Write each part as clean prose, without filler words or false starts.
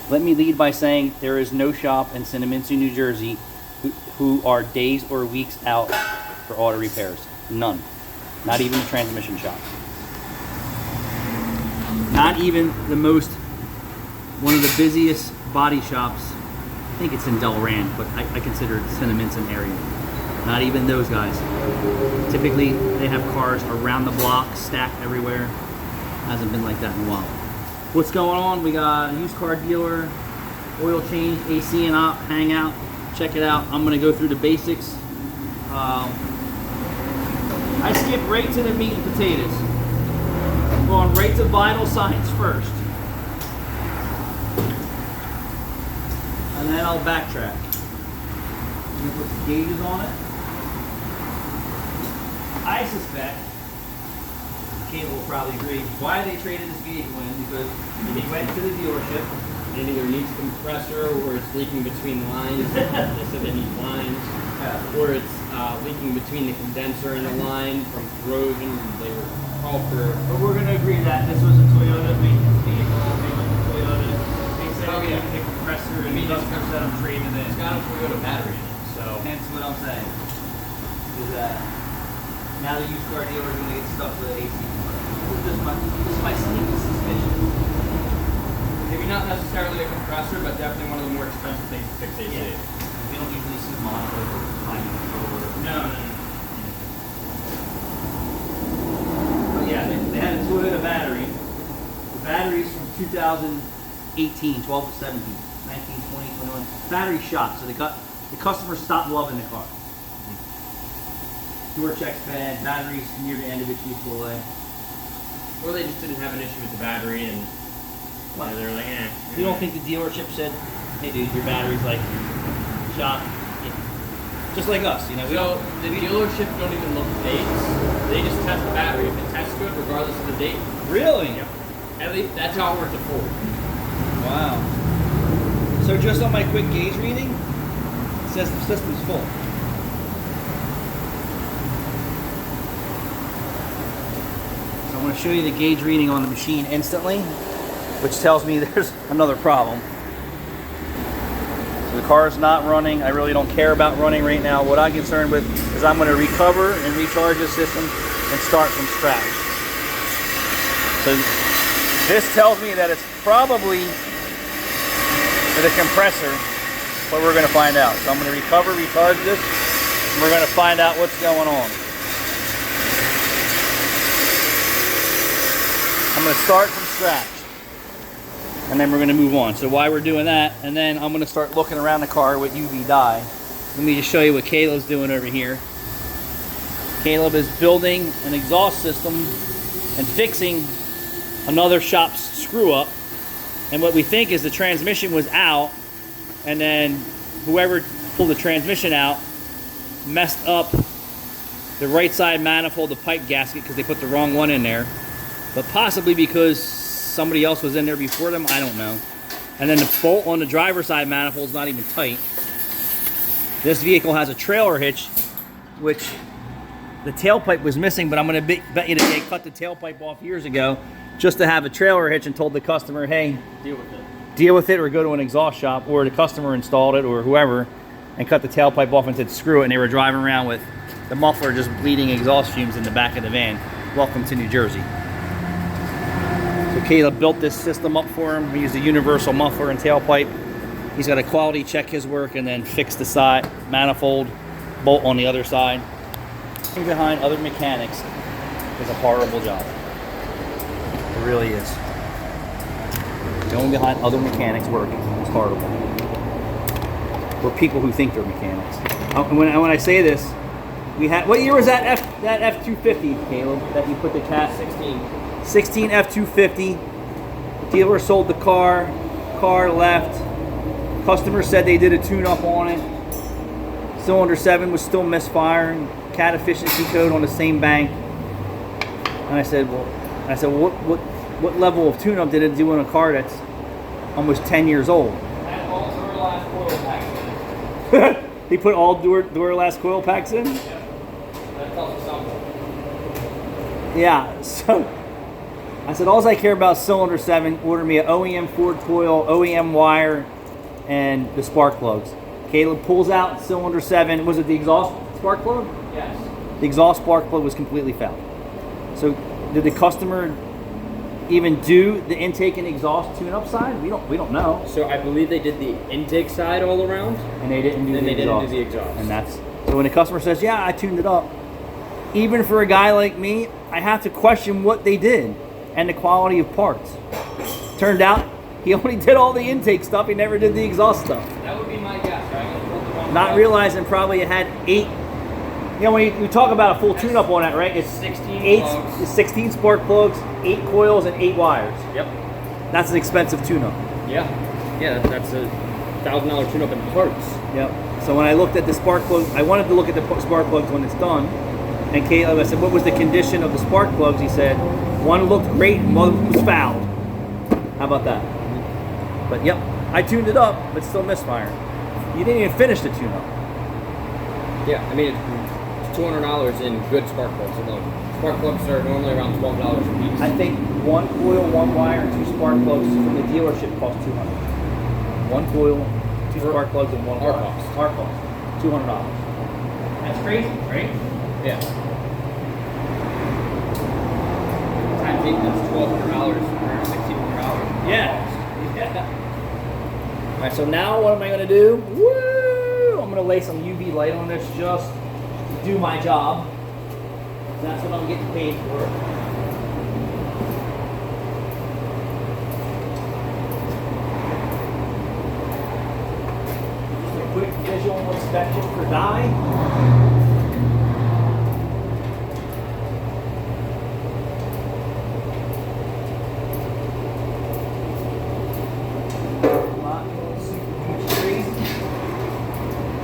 Let me lead by saying there is no shop in Cinnaminson, New Jersey who are days or weeks out for auto repairs. None. Not even the transmission shop. Not even one of the busiest body shops. I think it's in Delran, but I consider it Cinnaminson area. Not even those guys. Typically, they have cars around the block, stacked everywhere. Hasn't been like that in a while. What's going on? We got a used car dealer, oil change, AC and op, hangout. Check it out. I'm gonna go through the basics. I skip right to the meat and potatoes. Going right to vital signs first. And then I'll backtrack. I'm gonna put some gauges on it. I suspect, Caleb will probably agree, why they traded this vehicle in, because they went to the dealership. It either needs a compressor or it's leaking between lines. They said they need lines. Or it's leaking between the condenser and the line from corrosion. They were called for. But we're going to agree that this was a Toyota maintenance vehicle. They went to Toyota. They said they needed a compressor and the customer said I'm trading it in. It's got a Toyota battery in it. So hence what I'm saying. Is that now the used car dealer is going to get stuck with an AC. This is my sneaky suspicion. maybe not necessarily a compressor, but definitely one of the more expensive things to fix AC. Yeah. We don't usually see monitor or time controller. No. But yeah, they had a Toyota battery. The battery's from 2018, 12 to 17, 19, 20, 21. Battery shot, so the customer stopped loving the car. Door checks bad, battery's near the end of its useful life. Or they just didn't have an issue with the battery and they were like, eh. You don't think the dealership said, hey dude, your battery's like shot? Yeah. Just like us, you know. So the dealership don't even look at dates. They just test the battery. If it tests good, regardless of the date. Really? Yep. At least that's how it worked at Ford. Wow. So just on my quick gauge reading, it says the system's full. So I'm going to show you the gauge reading on the machine instantly, which tells me there's another problem. So the car is not running. I really don't care about running right now. What I'm concerned with is I'm going to recover and recharge the system and start from scratch. So this tells me that it's probably the compressor, but we're going to find out. So I'm going to recover, recharge this, and we're going to find out what's going on. I'm going to start from scratch, and then we're going to move on. So while we're doing that, and then I'm going to start looking around the car with UV dye. Let me just show you what Caleb's doing over here. Caleb is building an exhaust system and fixing another shop's screw up. And what we think is the transmission was out, and then whoever pulled the transmission out messed up the right side manifold, the pipe gasket, because they put the wrong one in there. But possibly because somebody else was in there before them, I don't know. And then the bolt on the driver's side manifold is not even tight. This vehicle has a trailer hitch, which the tailpipe was missing, but I'm going to bet you that they cut the tailpipe off years ago just to have a trailer hitch and told the customer, hey, deal with it or go to an exhaust shop, or the customer installed it or whoever and cut the tailpipe off and said screw it, and they were driving around with the muffler just bleeding exhaust fumes in the back of the van. Welcome to New Jersey. So Caleb built this system up for him. We used a universal muffler and tailpipe. He's got to quality check his work and then fix the side manifold bolt on the other side. Behind other mechanics is a horrible job. It really is. Going behind other mechanics' work is horrible. Or people who think they're mechanics. When I say this, we had, what year was that F-250, Caleb, that you put the cat? 16 F-250. Dealer sold the car left. Customer said they did a tune-up on it. Cylinder 7 was still misfiring. Cat efficiency code on the same bank. And I said, what level of tune-up did it do on a car that's almost 10 years old? Had all Duralast coil packs in. He put all Duralast coil packs in? Yeah. That tells us something. Yeah, so I said, all I care about is cylinder 7. Order me an OEM Ford coil, OEM wire, and the spark plugs. Caleb pulls out cylinder 7. Was it the exhaust spark plug? Yes. The exhaust spark plug was completely fouled. So did the customer even do the intake and exhaust tune-up side? We don't know. So I believe they did the intake side all around, And they didn't do and the they exhaust. didn't do the exhaust. And that's so when the customer says, "Yeah, I tuned it up," even for a guy like me, I have to question what they did and the quality of parts. Turned out he only did all the intake stuff. He never did the exhaust stuff. That would be my guess. Right? Not realizing probably it had 8. You know, when you talk about a full tune-up on that, right? It's 16 plugs. It's 16 spark plugs, 8 coils, and 8 wires. Yep. That's an expensive tune-up. Yeah. Yeah, that's a $1,000 tune-up in parts. Yep. So when I looked at the spark plug, I wanted to look at the spark plugs when it's done. And Caleb, I said, "What was the condition of the spark plugs?" He said, "One looked great, and one was fouled." How about that? But yep, I tuned it up, but still misfiring. You didn't even finish the tune-up. Yeah, I mean, it's $200 in good spark plugs alone. Spark plugs are normally around $12 a piece. I think 1 coil, 1 wire, 2 spark plugs from the dealership cost $200. 1 coil, 2 spark plugs, and 1 Our wire. cost. Our cost, $200. That's crazy, right? Yeah. I think that's $1,200 or $1,600. Yeah. All right, so now what am I gonna do? Woo! I'm gonna lay some UV light on this just to do my job. That's what I'm getting paid for. Just a quick visual inspection for dye.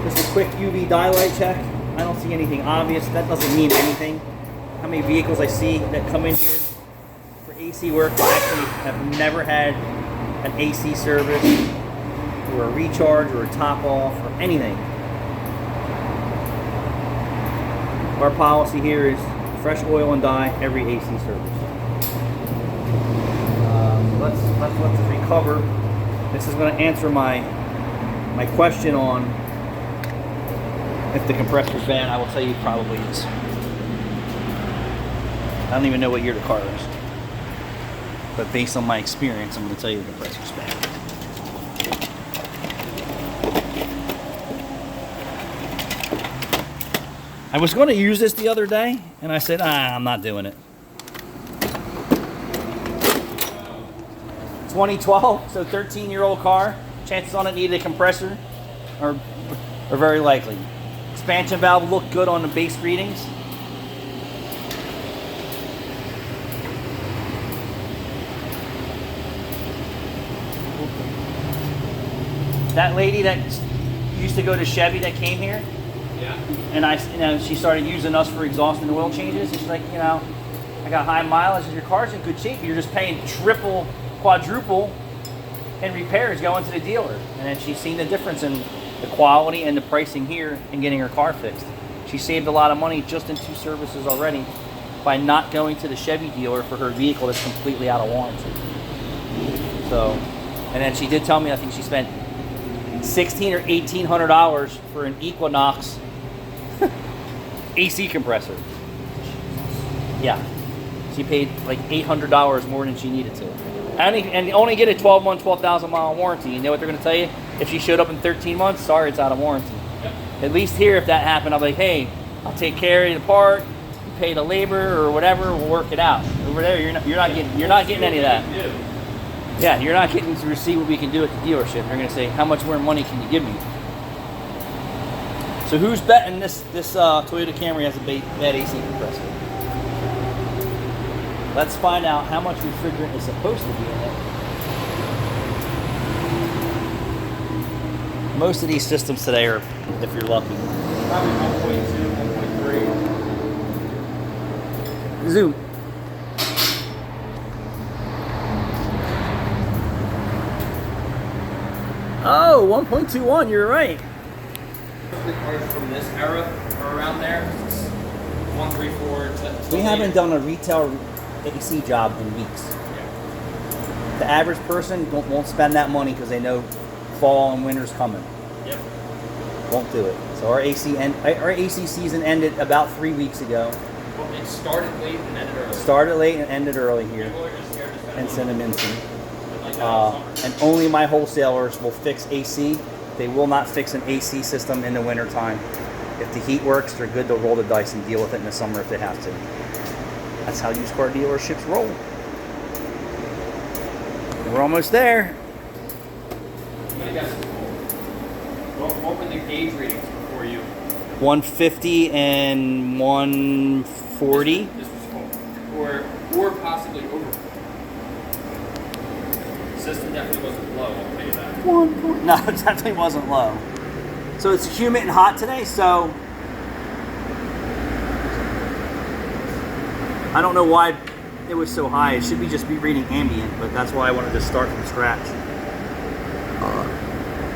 Just a quick UV dye light check. I don't see anything obvious. That doesn't mean anything. How many vehicles I see that come in here for AC work actually have never had an AC service or a recharge or a top off or anything. Our policy here is fresh oil and dye every AC service. Let's just recover. This is going to answer my question on if the compressor's bad. I will tell you it probably is. I don't even know what year the car is, but based on my experience, I'm going to tell you the compressor's bad. I was going to use this the other day, and I said, I'm not doing it. 2012, so 13-year-old car. Chances on it needed a compressor are very likely. Expansion valve looked good on the base readings. That lady that used to go to Chevy that came here, Yeah. and she started using us for exhaust and oil changes. She's like, I got high mileage and your car's in good shape. You're just paying triple, quadruple in repairs going to the dealer. And then she's seen the difference in the quality and the pricing here and getting her car fixed. She saved a lot of money just in 2 services already by not going to the Chevy dealer for her vehicle that's completely out of warranty. So, and then she did tell me, I think she spent $1,600 or $1,800 for an Equinox AC compressor. Yeah, she paid like $800 more than she needed to, and only get a 12-month, 12,000 mile warranty. You know what they're going to tell you? If she showed up in 13 months, sorry, it's out of warranty. Yep. At least here, if that happened, I'm like, hey, I'll take care of the part, you pay the labor or whatever, we'll work it out. Over there, you're not getting any of that. Yeah, you're not getting to see what we can do at the dealership. They're going to say, how much more money can you give me? So who's betting this Toyota Camry has a bad AC compressor? Let's find out how much refrigerant is supposed to be in it. Most of these systems today are, if you're lucky. Probably 1.2, 1.3. Zoom. Oh, 1.21, you're right. The cars from this era are around there. 134. We haven't done a retail AC job in weeks. Yeah. The average person won't spend that money because they know fall and winter's coming. Yep. Won't do it. So our AC season ended about 3 weeks ago. Well, it started late and ended early. Started late and ended early here People are just scared to spend in money. Cinnaminson. Like that all summer. And only my wholesalers will fix AC. They will not fix an AC system in the wintertime. If the heat works, they're good to roll the dice and deal with it in the summer if they have to. That's how used car dealerships roll. We're almost there. I'm gonna guess it's full. What were the gauge readings before you? 150 and 140. This was full. Or possibly over. The system definitely wasn't low, I'll tell you that. No, it definitely wasn't low. So it's humid and hot today, so I don't know why it was so high. It should just be reading ambient, but that's why I wanted to start from scratch.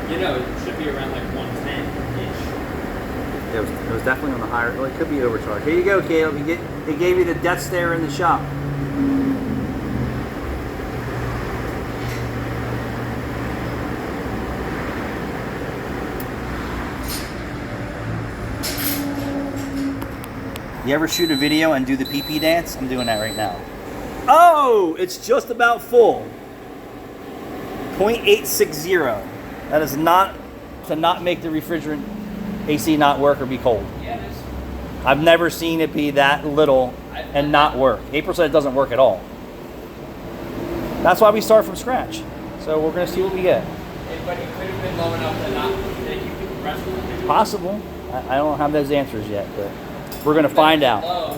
You know, it should be around like 110-ish. It was definitely on the higher. Well, it could be overcharged. Here you go, Caleb. They gave you the death stare in the shop. You ever shoot a video and do the pee-pee dance? I'm doing that right now. Oh, it's just about full. 0.860. That is not to not make the refrigerant AC not work or be cold. Yeah, it is. I've never seen it be that little and not work. April said it doesn't work at all. That's why we start from scratch. So we're going to see what we get. But it could have been low enough to not take you to the rest of the Possible. I don't have those answers yet, but we're going to find out. Low.